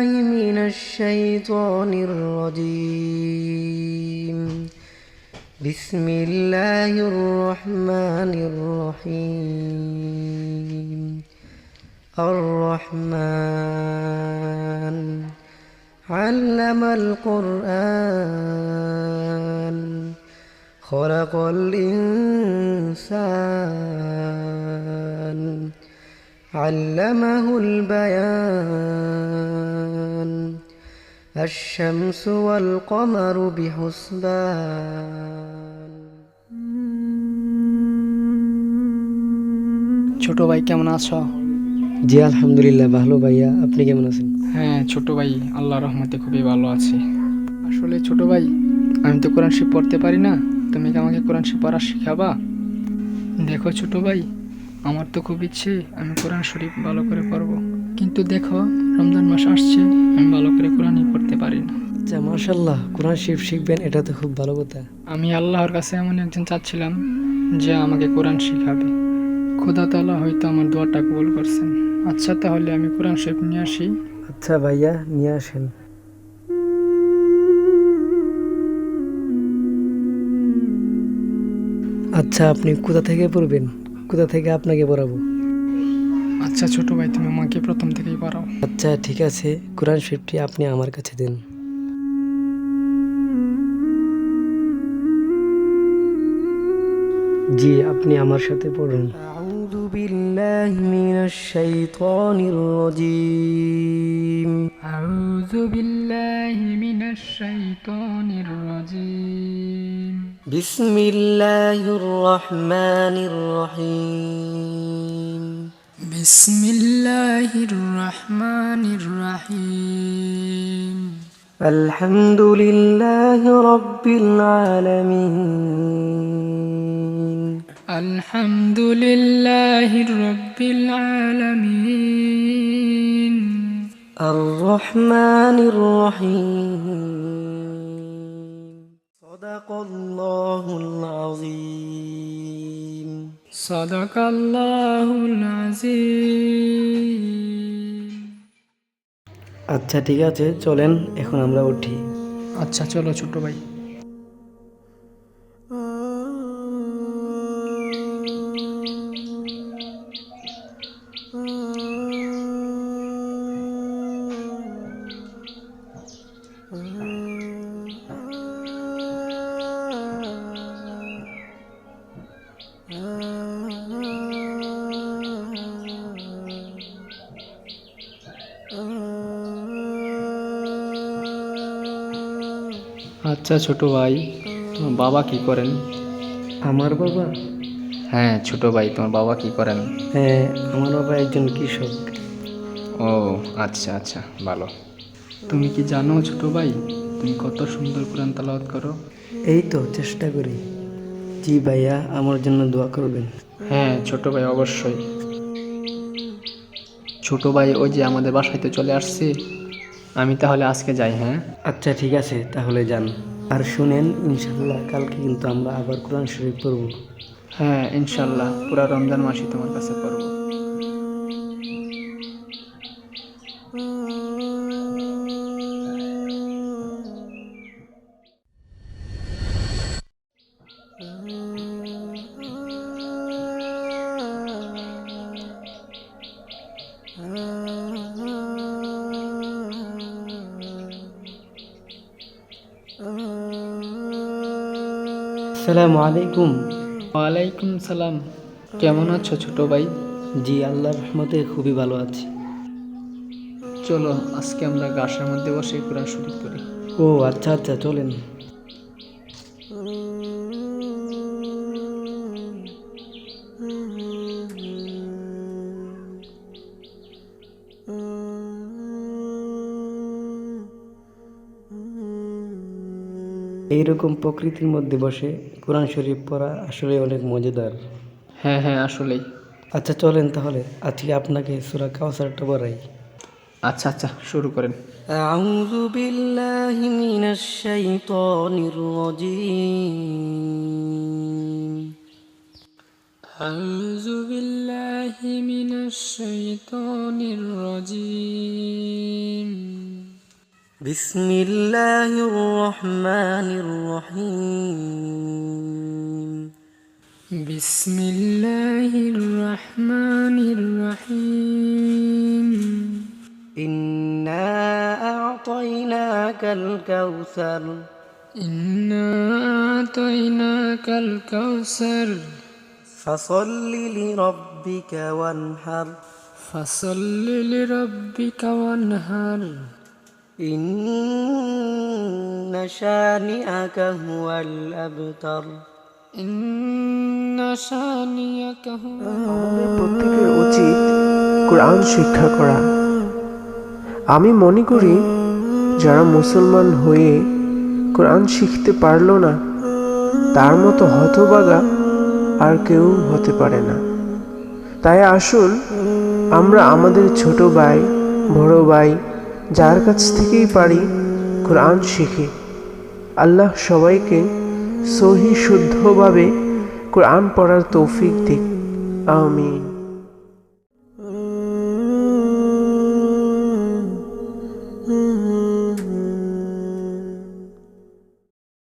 من الشيطان الرجيم بسم الله الرحمن الرحيم الرحمن علم القرآن خلق الإنسان علمه البيان الشمس والقمر بحسبان ছোট ভাই কেমন আছো? জি আলহামদুলিল্লাহ ভালো ভাইয়া, আপনি কেমন আছেন? হ্যাঁ ছোট ভাই, আল্লাহর রহমতে খুবই ভালো আছি। আসলে ছোট ভাই, আমি তো কোরআন শরীফ পড়তে পারি না, তুমি কি আমাকে কোরআন শরীফ পড়া শিখাবা? দেখো ছোট ভাই, আমার তো খুব ইচ্ছে আমি কোরআন শরীফ ভালো করে পড়বো, কিন্তু দেখো রমজান মাস আসছে, আমি ভালো করে কোরআনই পড়তে পারি না। আচ্ছা মাশাল্লাহ, কোরআন শরীফ শিখবেন, এটা তো খুব ভালো কথা। আমি আল্লাহর কাছে এমন একজন চাচ্ছিলাম যে আমাকে কোরআন শিখাবে। খোদা তাআলা হয়তো আমার দোয়াটা কবুল করছেন। আচ্ছা তাহলে আমি কোরআন শরীফ নিয়ে আসি। আচ্ছা ভাইয়া, নিয়ে আসেন। আচ্ছা আপনি কোথা থেকে পড়বেন, কোথা থেকে আপনাকে পড়াবো? আচ্ছা ছোট ভাই, তুমি আমাকে প্রথম থেকেই পড়াও। আচ্ছা ঠিক আছে, কোরআন শরীফটি আপনি আমার কাছে দেন। জি আপনি আমার সাথে পড়ুন। আউযু বিল্লাহি মিনাশ শাইতানির রাজীম আউযু বিল্লাহি মিনাশ শাইতানির রাজীম বিসমিল্লাহির রহমানির রহিম বিসমিল্লাহির রহমানির রহিম আলহামদুলিল্লাহি রাব্বিল আলামিন আলহামদুলিল্লাহি রাব্বিল আলামিন আর রহমানির রহিম সাদাকাল্লাহুল আযীম সাদাকাল্লাহুল আযীম। আচ্ছা ঠিক আছে, চলেন এখন আমরা উঠি। আচ্ছা চলো ছোট ভাই। আচ্ছা ছোট ভাই, তোমার বাবা কি করেন? আমার বাবা? হ্যাঁ ছোট ভাই, তোমার বাবা কি করেন? হ্যাঁ, আমার বাবা একজন কৃষক। ও আচ্ছা আচ্ছা, ভালো। তুমি কি জানো ছোট ভাই, তুমি কত সুন্দর কোরআন তেলাওয়াত করো? এই তো চেষ্টা করি। জি ভাইয়া, আমার জন্য দোয়া করবেন। হ্যাঁ ছোট ভাই, অবশ্যই। ছোট ভাই, ওই যে আমাদের বাসায় তো চলে আসছি, আমি তাহলে আজকে যাই। হ্যাঁ আচ্ছা ঠিক আছে, তাহলে যান। আর শুনেন, ইনশাল্লাহ কালকে কিন্তু আমরা আবার কোরআন শরীফ পড়ব। হ্যাঁ ইনশাল্লাহ, পুরা রমজান মাসই তোমার কাছে পড়বো। আসসালামু আলাইকুম। ওয়ালাইকুম সালাম। কেমন আছো ছোট ভাই? জি আল্লাহর রহমতে খুবই ভালো আছি। চলো আজকে আমরা গাছের মধ্যে বসে কোরআন শরীফ পড়ি। ও আচ্ছা আচ্ছা, চলেন। এইরকম প্রকৃতির মধ্যে বসে কোরআন শরীফ পড়া আসলে অনেক মজাদার। হ্যাঁ হ্যাঁ আসলেই। আচ্ছা চলেন তাহলে আজকে আপনাকে সূরা কাউসারটা পড়াই। আচ্ছা আচ্ছা, শুরু করেন। আউযু বিল্লাহি মিনাশ শাইতানির রাজীম আউযু বিল্লাহি মিনাশ শাইতানির রাজীম بسم الله الرحمن الرحيم بسم الله الرحمن الرحيم إنا أعطيناك الكوثر إنا أعطيناك الكوثر فصل لربك وانحر فصل لربك وانهر إن شانئك هو الأبتر إن شانئك هو আমাদের প্রত্যেকের উচিত কোরআন শিক্ষা করা। আমি মনে করি যারা মুসলমান হয়ে কোরআন শিখতে পারলো না তার মতো হতভাগা আর কেউ হতে পারে না। তাই আসুন আমরা আমাদের ছোট ভাই বড় ভাই যার কাছ থেকেই পারি কোরআন শিখি। আল্লাহ সবাইকে সহি শুদ্ধভাবে কোরআন পড়ার তৌফিক দিক। আমিন।